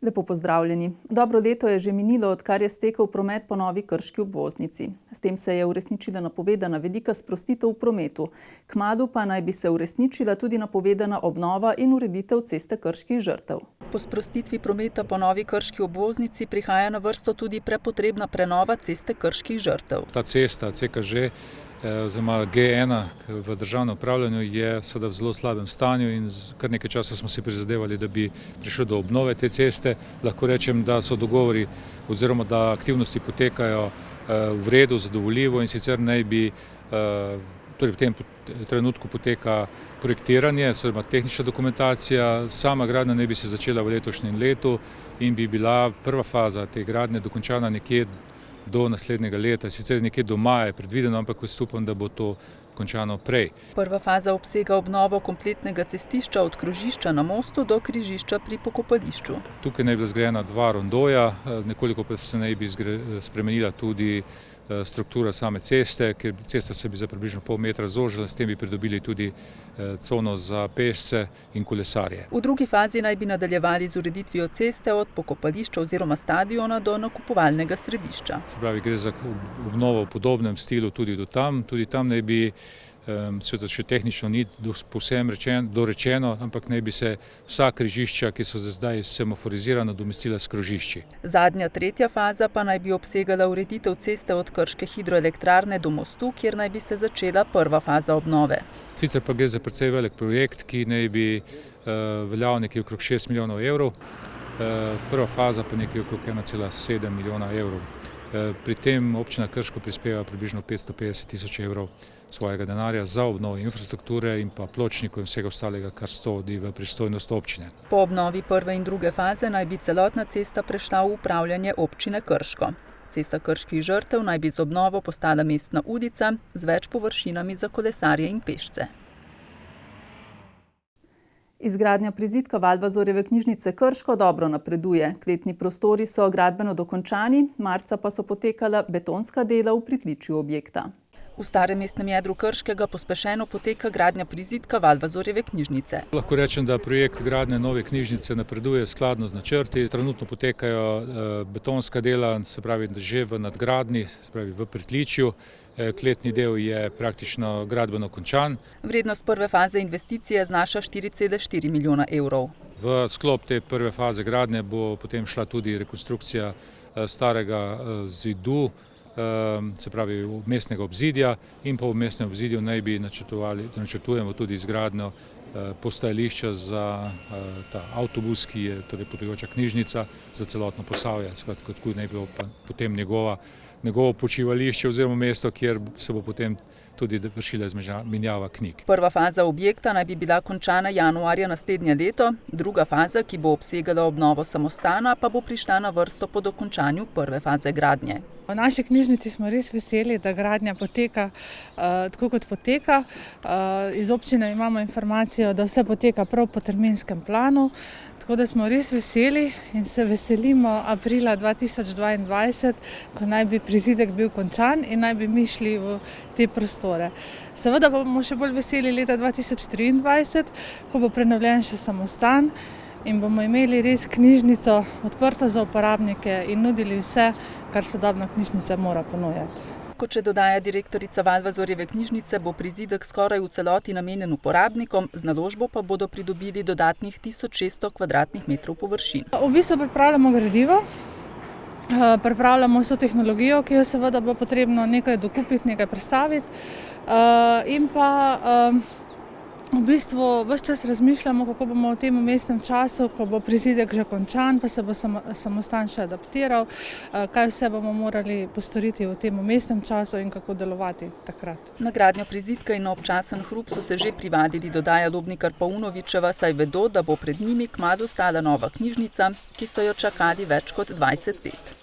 Lepo pozdravljeni. Dobro leto je že minilo, odkar je stekel promet po novi krški obvoznici. S tem se je uresničila napovedana velika sprostitev v prometu. Kmalu pa naj bi se uresničila tudi napovedana obnova in ureditev ceste Krških Žrtev. Po sprostitvi prometa po novi krški obvoznici prihaja na vrsto tudi prepotrebna prenova ceste Krških Žrtev. Ta cesta CKŽ oziroma G1 v državnem upravljanju je seveda v zelo slabem stanju in kar nekaj časa smo si prizadevali, da bi prišlo do obnove te ceste. Lahko rečem, da so dogovori oziroma da aktivnosti potekajo v redu, zadovoljivo in sicer naj bi v tem trenutku poteka projektiranje, oziroma tehnična dokumentacija. Sama gradnja naj bi se začela v letošnjem letu in bi bila prva faza te gradnje dokončana nekje do naslednjega leta, sicer nekje do maja je predvideno, ampak jaz upam, da bo to končano prej. Prva faza obsega obnovo kompletnega cestišča od krožišča na mostu do križišča pri pokopališču. Tukaj naj bi bila zgrajena dva rondoja, nekoliko pa se naj bi spremenila tudi struktura same ceste, ker cesta se bi za približno pol metra zožila, s tem bi pridobili tudi cono za pešce in kolesarje. V drugi fazi naj bi nadaljevali z ureditvijo ceste od pokopališča oziroma stadiona do nakupovalnega središča. Se pravi, gre za obnovo v podobnem stilu tudi tam naj bi, seveda še tehnično ni povsem dorečeno, ampak naj bi se vsa križišča, ki so zdaj semaforizirana, nadomestila s krožišči. Zadnja, tretja faza pa naj bi obsegala ureditev ceste od krške hidroelektrarne do mostu, kjer naj bi se začela prva faza obnove. Sicer pa gre za precej velik projekt, ki naj bi veljal nekje okrog 6 milijonov evrov, prva faza pa nekje okrog 1,7 milijona evrov. Pri tem občina Krško prispeva približno 550 tisoč evrov svojega denarja za obnovo infrastrukture in pa pločnikov in vsega ostalega, kar sodi v pristojnost občine. Po obnovi prve in druge faze naj bi celotna cesta prešla v upravljanje občine Krško. Cesta Krških Žrtev naj bi z obnovo postala mestna ulica z več površinami za kolesarje in pešce. Izgradnja prizidka Valvazorjeve knjižnice Krško dobro napreduje. Kletni prostori so gradbeno dokončani, marca pa so potekala betonska dela v pritličju objekta. V starem mestnem jedru Krškega pospešeno poteka gradnja prizidka Valvazorjeve knjižnice. Lahko rečem, da projekt gradnje nove knjižnice napreduje skladno z načrti. Trenutno potekajo betonska dela, se pravi že v nadgradnji, se pravi v pritličju. Kletni del je praktično gradbeno končan. Vrednost prve faze investicije znaša 4,4 milijona evrov. V sklop te prve faze gradnje bo potem šla tudi rekonstrukcija starega zidu, se pravi mestnega obzidja, in po mestnem obzidju naj bi načrtujemo tudi izgradnjo postajališča za ta avtobus, ki je torej potujoča knjižnica za celotno Posavje, tako naj bi bilo potem njegovo počivališče oziroma mesto, kjer se bo potem tudi vršila izmenjava knjig. Prva faza objekta naj bi bila končana januarja naslednje leto, druga faza, ki bo obsegala obnovo samostana, pa bo prišla na vrsto po dokončanju prve faze gradnje. V naši knjižnici smo res veseli, da gradnja poteka tako, kot poteka. Iz občine imamo informacijo, da vse poteka prav po terminskem planu, tako da smo res veseli in se veselimo aprila 2022, ko naj bi prizidek bil končan in naj bi mi šli v te prostore. Seveda pa bomo še bolj veseli leta 2023, ko bo prenovljen še samostan in bomo imeli res knjižnico odprto za uporabnike in nudili vse, kar sodobna knjižnica mora ponujati. Kot še dodaja direktorica Valvazorjeve knjižnice, bo prizidek skoraj v celoti namenjen uporabnikom, z naložbo pa bodo pridobili dodatnih 1600 kvadratnih metrov površin. V bistvu pripravljamo gradivo, pripravljamo vso tehnologijo, ki jo seveda bo potrebno nekaj dokupiti, nekaj prestaviti in pa v bistvu ves čas razmišljamo, kako bomo v tem vmesnem času, ko bo prizidek že končan, pa se bo samostan še adaptiral, kaj vse bomo morali postoriti v tem vmesnem času in kako delovati takrat. Na gradnjo prizidka in na občasen hrup so se že privadili, dodaja Lobnikar Paunovičeva, saj vedo, da bo pred njimi kmalu stala nova knjižnica, ki so jo čakali več kot 20 let.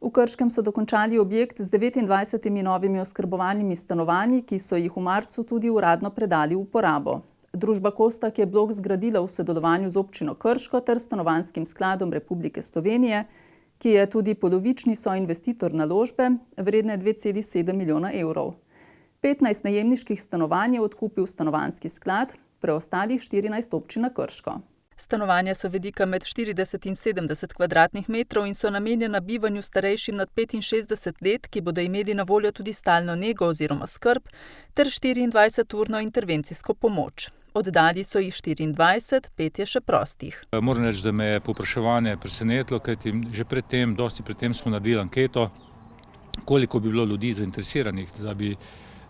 V Krškem so dokončali objekt z 29 novimi oskrbovalnimi stanovanji, ki so jih v marcu tudi uradno predali v uporabo. Družba Kostak je blok zgradila v sodelovanju z občino Krško ter Stanovanjskim skladom Republike Slovenije, ki je tudi polovični soinvestitor naložbe, vredne 2,7 milijona evrov. 15 najemniških stanovanj je odkupil Stanovanjski sklad, preostalih 14 občina Krško. Stanovanja so velika med 40 in 70 kvadratnih metrov in so namenjena bivanju starejšim nad 65 let, ki bodo imeli na voljo tudi stalno nego oziroma skrb, ter 24-urno intervencijsko pomoč. Oddali so jih 24, 5 je še prostih. Moram reči, da me je povpraševanje presenetilo, kajti že dosti pred tem smo naredili anketo, koliko bi bilo ljudi zainteresiranih, da bi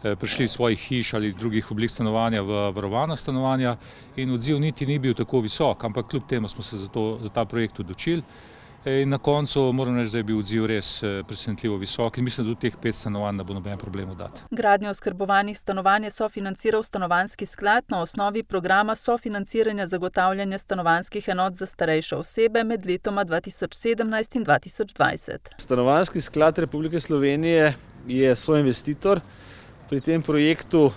prišli iz svojih hiš ali drugih oblik stanovanja v varovana stanovanja, in odziv niti ni bil tako visok, ampak kljub temu smo se za ta projekt odločili. In na koncu moram reči, da je bil odziv res presenetljivo visok in mislim, da tudi teh 5 stanovanj ne bo noben problem dati. Gradnjo oskrbovanih stanovanj je sofinanciral Stanovanjski sklad na osnovi programa sofinanciranja zagotavljanja stanovanjskih enot za starejše osebe med letoma 2017 in 2020. Stanovanjski sklad Republike Slovenije je soinvestitor pri tem projektu.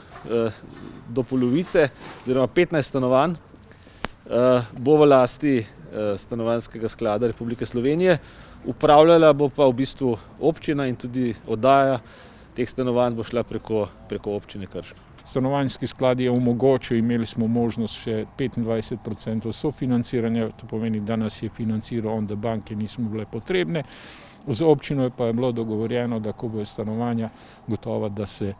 Do polovice, oziroma 15 stanovanj, bo v lasti Stanovanjskega sklada Republike Slovenije. Upravljala bo pa v bistvu občina in tudi oddaja teh stanovanj bo šla preko občine Krško. Stanovanjski sklad je omogočil, imeli smo možnost še 25% sofinanciranja, to pomeni, da nas je financiral on, da banke nismo bile potrebne. Z občino pa je bilo dogovorjeno, da ko bojo stanovanja gotova, da se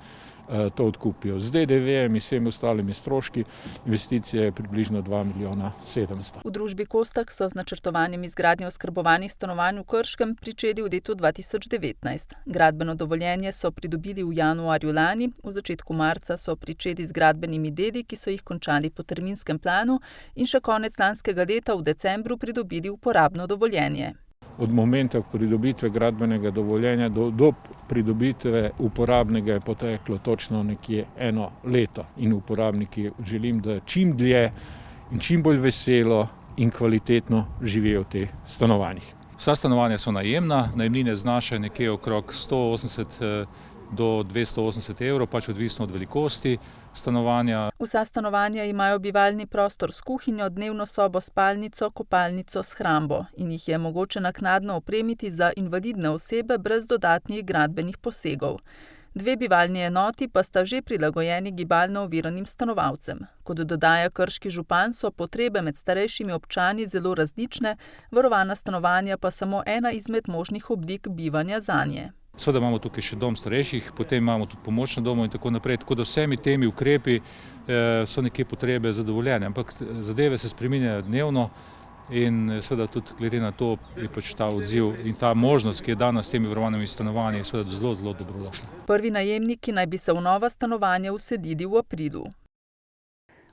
to odkupijo. Z DDV-jem in vsemi ostalimi stroški investicije je približno 2 milijona 700. V družbi Kostak so z načrtovanjem izgradnje oskrbovanih stanovanj v Krškem pričeli v letu 2019. Gradbeno dovoljenje so pridobili v januarju lani, v začetku marca so pričeli z gradbenimi deli, ki so jih končali po terminskem planu, in še konec lanskega leta v decembru pridobili uporabno dovoljenje. Od momenta pridobitve gradbenega dovoljenja do pridobitve uporabnega je poteklo točno nekje 1 leto. In uporabniki želim, da čim dlje in čim bolj veselo in kvalitetno živijo v teh stanovanjih. Vsa stanovanja so najemna, najemnine znašajo nekje okrog 180 do 280 evrov, pač odvisno od velikosti stanovanja. Vsa stanovanja imajo bivalni prostor s kuhinjo, dnevno sobo, spalnico, kopalnico, shrambo in jih je mogoče naknadno opremiti za invalidne osebe brez dodatnih gradbenih posegov. 2 bivalni enoti pa sta že prilagojeni gibalno oviranim stanovalcem. Kot dodaja krški župan, so potrebe med starejšimi občani zelo različne, varovana stanovanja pa samo ena izmed možnih oblik bivanja zanje. Seveda imamo tukaj še dom starejših, potem imamo tudi pomočne domove in tako naprej, tako da vsemi temi ukrepi so nekje potrebe zadovoljene, ampak zadeve se spreminjajo dnevno in seveda tudi glede na to je pač ta odziv in ta možnost, ki je dana s temi varovanimi stanovanji, je seveda zelo, zelo dobrodošla. Prvi najemniki naj bi se v nova stanovanja vselili v aprilu.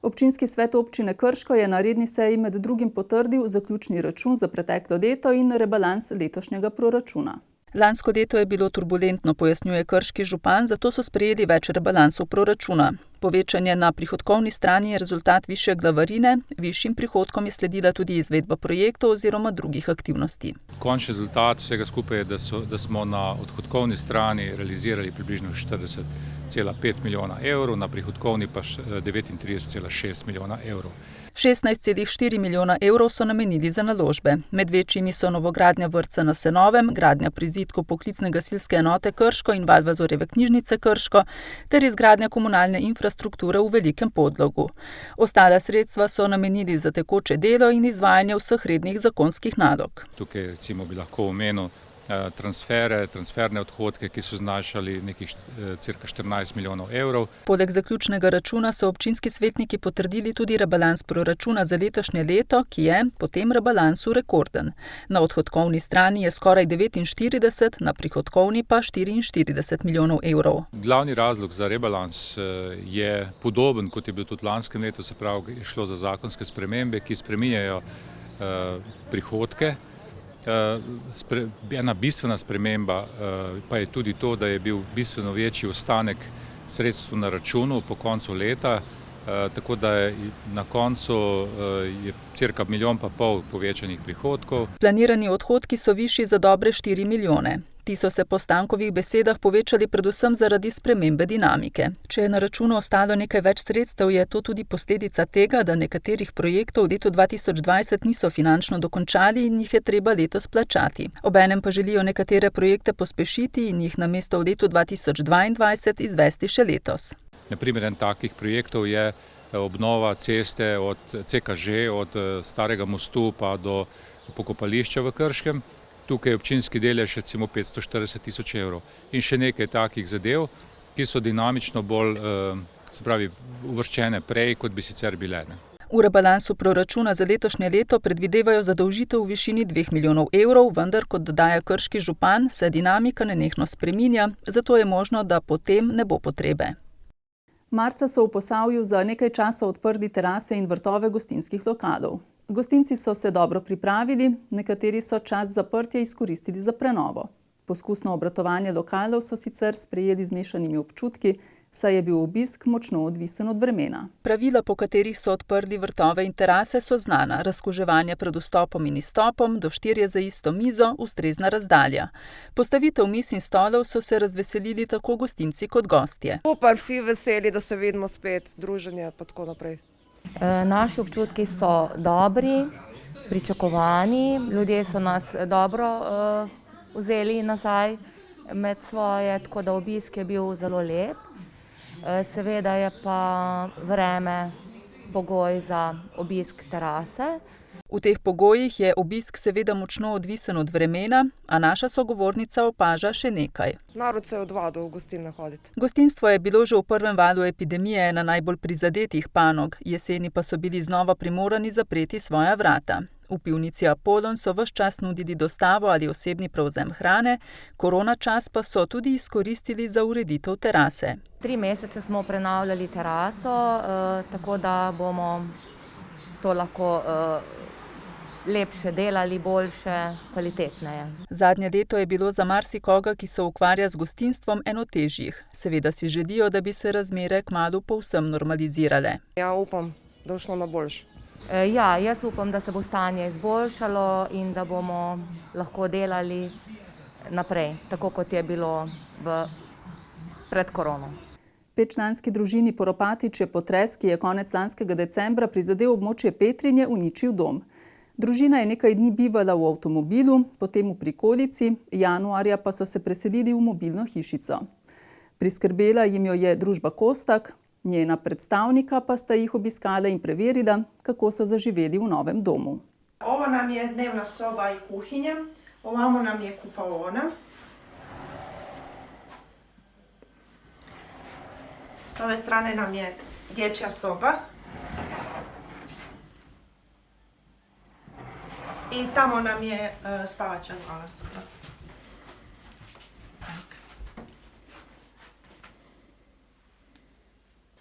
Občinski svet občine Krško je na redni seji med drugim potrdil zaključni račun za preteklo leto in rebalans letošnjega proračuna. Lansko leto je bilo turbulentno, pojasnjuje krški župan, zato so sprejeli več rebalansov proračuna. Povečanje na prihodkovni strani je rezultat višje glavarine, višjim prihodkom je sledila tudi izvedba projektov oziroma drugih aktivnosti. Končni rezultat vsega skupaj je, da smo na odhodkovni strani realizirali približno 40,5 milijona evrov, na prihodkovni pa 39,6 milijona evrov. 16,4 milijona evrov so namenili za naložbe. Med večjimi so novogradnja vrtca na Senovem, gradnja prizidkov poklicne gasilske enote Krško in Valvazorjeve knjižnice Krško ter izgradnja komunalne infrastrukture v Velikem Podlogu. Ostala sredstva so namenili za tekoče delo in izvajanje vseh rednih zakonskih nalog. Tukaj recimo bi lahko omenil transferne odhodke, ki so znašali nekih cirka 14 milijonov evrov. Poleg zaključnega računa so občinski svetniki potrdili tudi rebalans proračuna za letošnje leto, ki je po tem rebalansu rekorden. Na odhodkovni strani je skoraj 49, na prihodkovni pa 44 milijonov evrov. Glavni razlog za rebalans je podoben, kot je bil tudi lanskem letu, se pravi, je šlo za zakonske spremembe, ki spreminjajo prihodke. Ena bistvena sprememba pa je tudi to, da je bil bistveno večji ostanek sredstev na računu po koncu leta, tako da je na koncu je cirka 1,5 milijona povečanih prihodkov. Planirani odhodki so višji za dobre 4 milijone. Ti so se po Stankovih besedah povečali predvsem zaradi spremembe dinamike. Če je na računu ostalo nekaj več sredstev, je to tudi posledica tega, da nekaterih projektov v letu 2020 niso finančno dokončali in jih je treba letos plačati. Obenem pa želijo nekatere projekte pospešiti in jih namesto v letu 2022 izvesti še letos. Na primer, en takih projektov je obnova ceste od CKŽ, od Starega mostu pa do pokopališča v Krškem. Tukaj občinski delež recimo 540 tisoč evrov. In še nekaj takih zadev, ki so dinamično bolj uvrščene prej, kot bi sicer bile. V rebalansu proračuna za letošnje leto predvidevajo zadolžitev v višini 2 milijonov evrov, vendar, kot dodaja krški župan, se dinamika nenehno spreminja, zato je možno, da potem ne bo potrebe. Marca so v Posavju za nekaj časa odprli terase in vrtove gostinskih lokalov. Gostinci so se dobro pripravili, nekateri so čas zaprtja izkoristili za prenovo. Poskusno obratovanje lokalov so sicer sprejeli z mešanimi občutki, saj je bil obisk močno odvisen od vremena. Pravila, po katerih so odprli vrtove in terase, so znana. Razkuževanje pred vstopom in izstopom, do 4 za isto mizo, ustrezna razdalja. Postavitev miz in stolov so se razveselili tako gostinci kot gostje. Super, vsi veseli, da se vidimo spet, druženje pa tako naprej. Naši občutki so dobri, pričakovani, ljudje so nas dobro vzeli nazaj med svoje, tako da obisk je bil zelo lep. Seveda je pa vreme pogoj za obisk terase. V teh pogojih je obisk seveda močno odvisen od vremena, a naša sogovornica opaža še nekaj. Narod se je odvadil v gostilne hoditi. Gostinstvo je bilo že v prvem valu epidemije ena najbolj prizadetih panog, jeseni pa so bili znova primorani zapreti svoja vrata. V pivnici Apollon so ves čas nudili dostavo ali osebni prevzem hrane, korona čas pa so tudi izkoristili za ureditev terase. 3 mesece smo prenavljali teraso, tako da bomo to lahko lepše delali, boljše, kvalitetneje. Zadnje leto je bilo za marsikoga, ki se ukvarja z gostinstvom, eno težjih. Seveda si želijo, da bi se razmere kmalu povsem normalizirale. Ja, upam, da bo šlo na boljše. Ja, jaz upam, da se bo stanje izboljšalo in da bomo lahko delali naprej, tako kot je bilo pred korono. 5-članski družini Poropatič je potres, ki je konec lanskega decembra prizadel območje Petrinje, uničil dom. Družina je nekaj dni bivala v avtomobilu, potem v prikolici, januarja pa so se preselili v mobilno hišico. Priskrbela jim jo je družba Kostak, njena predstavnika pa sta jih obiskala in preverila, kako so zaživeli v novem domu. Ovo nam je dnevna soba i kuhinja, ovamo nam je kupaona. S ove strane nam je dječja soba. I tamo nam je spavača mala soba.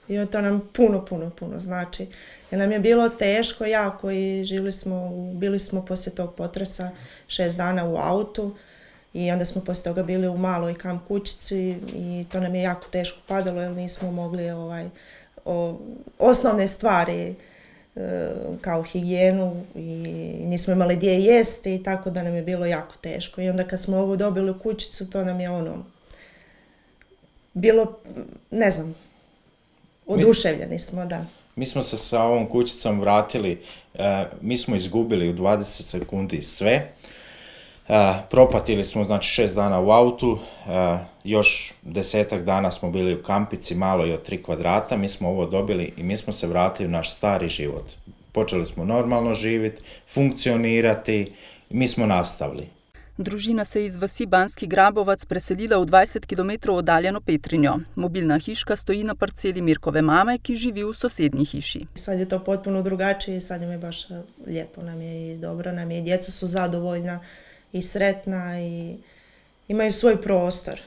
I to nam puno znači. Jer nam je bilo teško jako i bili smo poslije tog potresa 6 dana u autu i onda smo poslije toga bili u maloj kamp kućici i to nam je jako teško padalo jer nismo mogli osnovne stvari kao higijenu i nismo imali gdje jesti i tako da nam je bilo jako teško. I onda kad smo ovu dobili u kućicu, to nam je bilo, ne znam, oduševljeni smo, da. Mi smo se sa ovom kućicom vratili, mi smo izgubili u 20 sekundi sve. Propatili smo znači 6 dana u autu, još 10 dana smo bili u kampici maloj od 3 kvadrata, mi smo ovo dobili i mi smo se vratili u naš stari život. Počeli smo normalno živjeti, funkcionirati, mi smo nastavili. Družina se iz vasi Banski Grabovac preselila v 20 km oddaljeno Petrinjo. Mobilna hiška stoji na parceli Mirkove mame, ki živi v sosednji hiši. Sad je to potpuno drugačije i sad nam je baš lijepo, nam je i dobro, nam je i djeca su zadovoljna i sretna i imaju svoj prostor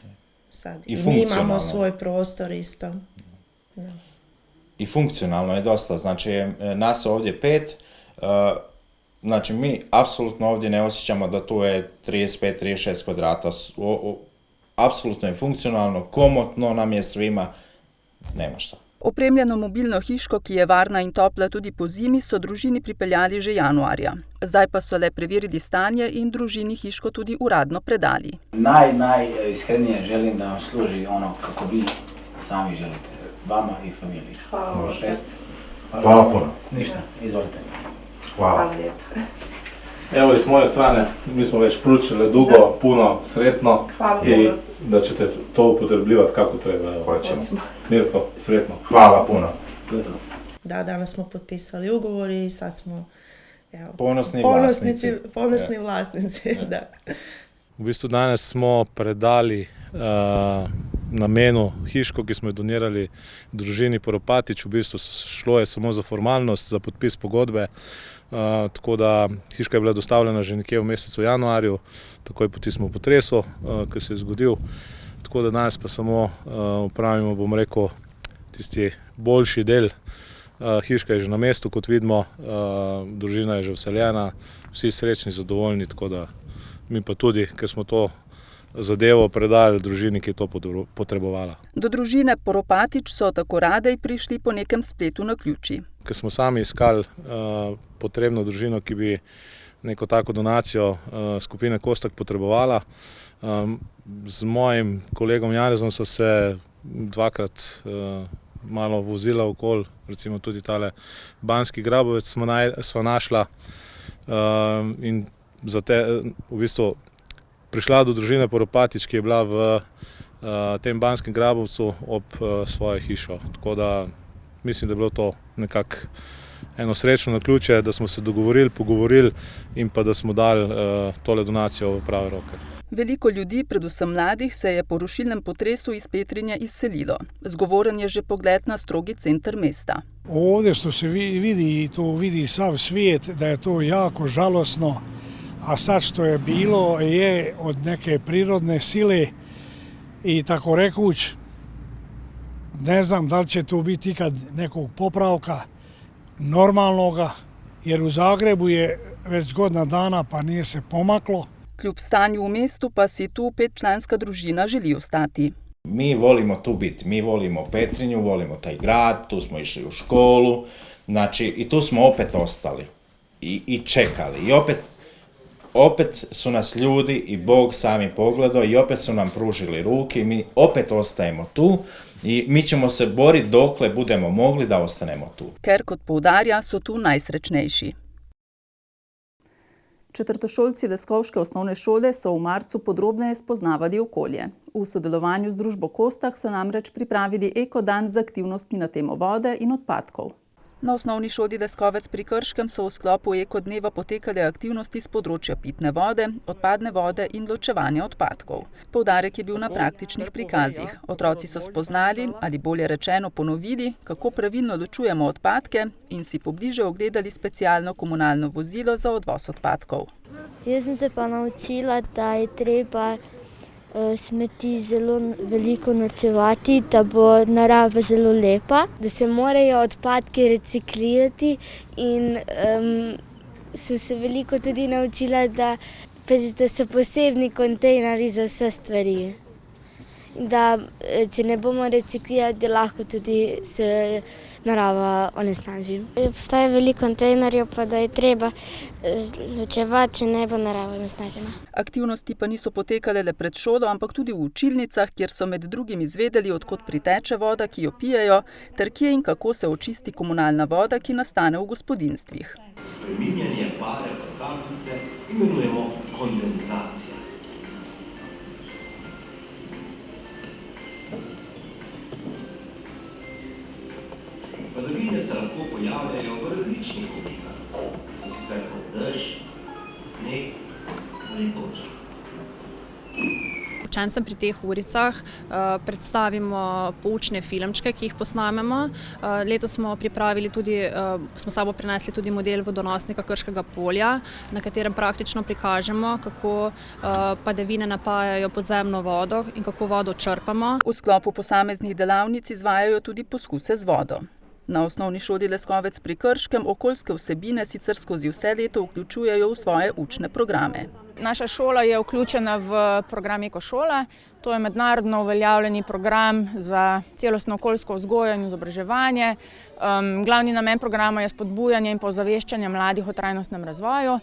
sad. I mi imamo svoj prostor isto. Da. I funkcionalno je dosta, znači nas ovdje 5, znači mi apsolutno ovdje ne osjećamo da tu je 35-36 kvadrata, apsolutno je funkcionalno, komotno nam je svima, nema šta. Opremljeno mobilno hiško, ki je varna in topla tudi po zimi, so družini pripeljali že januarja. Zdaj pa so le preverili stanje in družini hiško tudi uradno predali. Najiskrenije želim da vam služi ono kako vi sami želite, vama i familiji. Hvala od srca. Hvala puno. Ništa, izvolite. Hvala lijepo. Evo i s moje strane, mi smo već pručili dugo, puno, sretno i da ćete to upotrebljivati kako treba. Hoćemo. Mirko, sretno. Hvala puno. Da, danas smo potpisali ugovor i sad smo Ponosni vlasnici. Da. V bistvu danes smo predali namenu hiško, ki smo jo donirali družini Poropatič. V bistvu šlo je samo za formalnost, za podpis pogodbe. Tako da hiška je bila dostavljena že nekje v mesecu januarju, takoj po tistem potresu, ki se je zgodil. Tako da danes pa samo opravimo, bom rekel, tisti boljši del. Hiška je že na mestu, kot vidimo, družina je že vseljena, vsi srečni, zadovoljni, tako da mi pa tudi, ker smo to zadevo predali družini, ki je to potrebovala. Do družine Poropatič so tako radej prišli po nekem spletu naključij. Ker smo sami iskali potrebno družino, ki bi neko tako donacijo skupine Kostak potrebovala. Z mojim kolegom Janezom so se dvakrat malo vozila okoli, recimo tudi tale Banski Grabovec sva našla in v bistvu prišla do družine Poropatič, ki je bila v tem Banskem Grabovcu ob svojo hišo. Tako da mislim, da je bilo to nekako eno srečno naključje, da smo se dogovorili, pogovorili in pa da smo dali tole donacijo v prave roke. Veliko ljudi, predvsem mladih, se je po rušilnem potresu iz Petrinje izselilo. Zgovoren je že pogled na strogi center mesta. Ovdje što se vidi i to vidi sav svijet, da je to jako žalosno, a sad što je bilo je od neke prirodne sile i tako rekuć, ne znam da li će tu biti ikad nekog popravka normalnoga, jer u Zagrebu je već godina dana pa nije se pomaklo. Kljub stanju v mestu pa si tu 5-članska družina želi ostati. Mi volimo tu biti, mi volimo Petrinju, volimo taj grad, tu smo išli u školu, znači i tu smo opet ostali i čekali. I opet su nas ljudi i Bog sami pogledao i opet su nam pružili ruke i mi opet ostajemo tu i mi ćemo se boriti dokle budemo mogli da ostanemo tu. Ker, kot poudarja, so tu najsrečnejši. Četrtošolci Leskovške osnovne šole so v marcu podrobneje spoznavali okolje. V sodelovanju z družbo Kostak so namreč pripravili ekodan z aktivnostmi na temo vode in odpadkov. Na osnovni šoli Leskovec pri Krškem so v sklopu ekodneva potekale aktivnosti z področja pitne vode, odpadne vode in ločevanja odpadkov. Poudarek je bil na praktičnih prikazih. Otroci so spoznali, ali bolje rečeno ponovili, kako pravilno ločujemo odpadke in si pobliže ogledali specialno komunalno vozilo za odvoz odpadkov. Jaz sem se pa naučila, da je treba smeti zelo veliko nočevati, da bo narava zelo lepa. Da se morajo odpadke reciklirati in sem se veliko tudi naučila, da so posebni kontejnerji za vse stvari. Da če ne bomo reciklirali, lahko tudi se narava onesnaži. Obstaja veliko kontejnerjev, pa da je treba ločevati, če ne bo narava onesnažena. Aktivnosti pa niso potekale le pred šolo, ampak tudi v učilnicah, kjer so med drugim izvedeli, odkot priteče voda, ki jo pijejo, ter kje in kako se očisti komunalna voda, ki nastane v gospodinjstvih. Spreminjanje pare v kapljice imenujemo kondenzacija. Padavine se lahko pojavljajo v različnih oblikah, sicer kot dež, sneg ali toča. Učencem pri teh uricah predstavimo poučne filmčke, ki jih posnamemo. Letos smo pripravili tudi, smo sabo prinesli tudi model vodonosnika Krškega polja, na katerem praktično prikažemo, kako padavine napajajo podzemno vodo in kako vodo črpamo. V sklopu posameznih delavnic izvajajo tudi poskuse z vodo. Na osnovni šoli Leskovec pri Krškem okoljske vsebine sicer skozi vse leto vključujejo v svoje učne programe. Naša šola je vključena v program Ekošola. To je mednarodno uveljavljeni program za celostno okoljsko vzgojo in izobraževanje. Glavni namen programa je spodbujanje in ozaveščanje mladih o trajnostnem razvoju.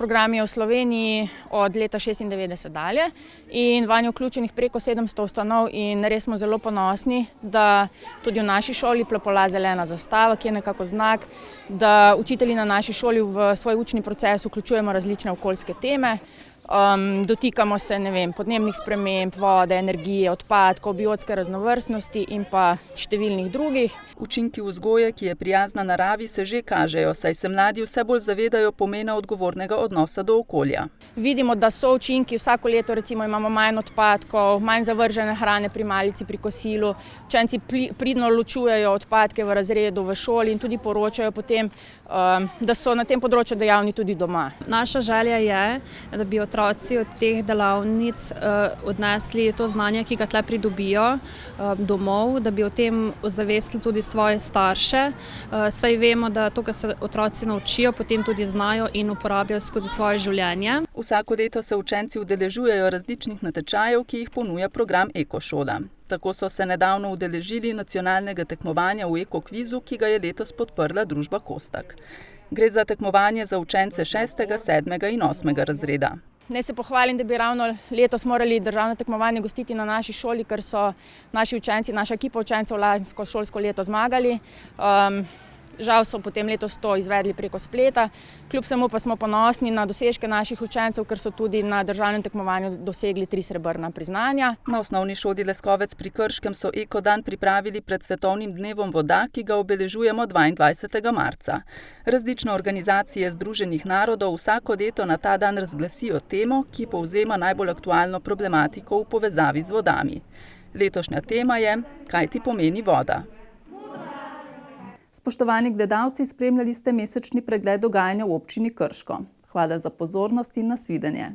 Program je v Sloveniji od leta 1996 dalje in vanj je vključenih preko 700 ustanov in res smo zelo ponosni, da tudi v naši šoli plopola zelena zastava, ki je nekako znak, da učitelji na naši šoli v svoj učni proces vključujemo različne okoljske teme. Dotikamo se, ne vem, podnebnih sprememb, vode, energije, odpadkov, biotske raznovrstnosti in pa številnih drugih. Učinki vzgoje, ki je prijazna naravi, se že kažejo, saj se mladi vse bolj zavedajo pomena odgovornega odnosa do okolja. Vidimo, da so učinki, vsako leto recimo imamo manj odpadkov, manj zavržene hrane pri malici, pri kosilu. Učenci pridno ločujejo odpadke v razredu, v šoli in tudi poročajo potem, da so na tem področju dejavni tudi doma. Naša želja je, da bi otroci od teh delavnic odnesli to znanje, ki ga tle pridobijo domov, da bi o tem ozavestili tudi svoje starše, saj vemo, da to, kar se otroci naučijo, potem tudi znajo in uporabljajo skozi svoje življenje. Vsako leto se učenci udeležujejo različnih natečajev, ki jih ponuja program Ekošola. Tako so se nedavno udeležili nacionalnega tekmovanja v ekokvizu, ki ga je letos podprla družba Kostak. Gre za tekmovanje za učence 6., 7. in 8. razreda. Naj se pohvalim, da bi ravno letos morali državno tekmovanje gostiti na naši šoli, ker so naši učenci, naša ekipa učencev lansko šolsko leto zmagali. Žal so potem letos to izvedli preko spleta. Kljub vsemu pa smo ponosni na dosežke naših učencev, ker so tudi na državnem tekmovanju dosegli 3 srebrna priznanja. Na osnovni šoli Leskovec pri Krškem so Ekodan pripravili pred svetovnim dnevom voda, ki ga obeležujemo 22. marca. Različne organizacije Združenih narodov vsako leto na ta dan razglasijo temo, ki povzema najbolj aktualno problematiko v povezavi z vodami. Letošnja tema je: kaj ti pomeni voda? Spoštovani gledalci, spremljali ste mesečni pregled dogajanja v občini Krško. Hvala za pozornost in nasvidenje.